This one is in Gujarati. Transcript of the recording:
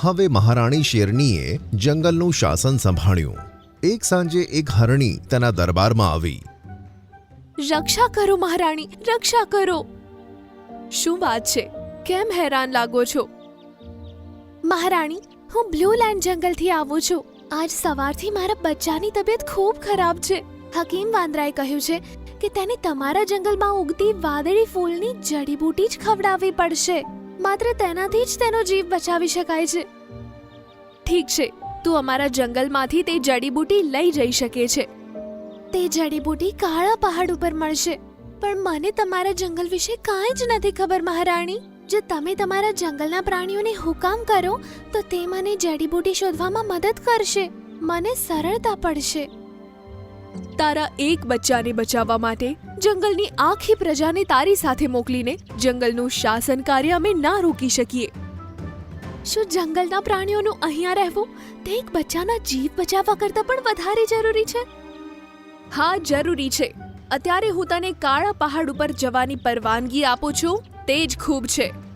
હવે મહારાણી શેરનીએ જંગલનું શાસન સંભાળ્યું. એક સાંજે એક હરણી તેના દરબારમાં આવી. રક્ષા કરો મહારાણી, રક્ષા કરો. શું વાત છે? કેમ હેરાન લાગો છો? મહારાણી, હું બ્લુ લેન્ડ જંગલથી આવું છું. આજ સવારથી મારા બચ્ચાની તબિયત ખૂબ ખરાબ છે. હકીમ વાંદરાએ કહ્યું છે કે તેને તમારા જંગલમાં ઉગતી વાદળી ફૂલની જડીબૂટી જ ખવડાવવી પડશે. માત્ર તેનાથી જ તેનો જીવ બચાવી શકાય છે. ઠીક છે, તું અમારા જંગલમાંથી તે જડીબૂટી લઈ જઈ શકે છે. તે જડીબૂટી કાળા પહાડ ઉપર મળશે. પણ મને તમારા જંગલ વિશે કાંઈ જ નથી ખબર મહારાણી. જો તમે તમારા જંગલના પ્રાણીઓને હુકમ કરો તો તે મને જડીબૂટી શોધવામાં મદદ કરશે. મને સરળતા પડશે. તારા એક બચ્ચાને બચાવવા માટે જંગલની આખી પ્રજાને તારી સાથે મોકલીને જંગલનું શાસન કાર્ય અમે ના રોકી શકીએ. શું જંગલના પ્રાણીઓનું અહીંયા રહેવું તે એક બચ્ચાના જીવ બચાવવા કરતાં પણ વધારે જરૂરી છે? હા, જરૂરી છે. અત્યારે હું તને કાળા પહાડ ઉપર જવાની પરવાનગી આપું છું તે જ ખૂબ છે.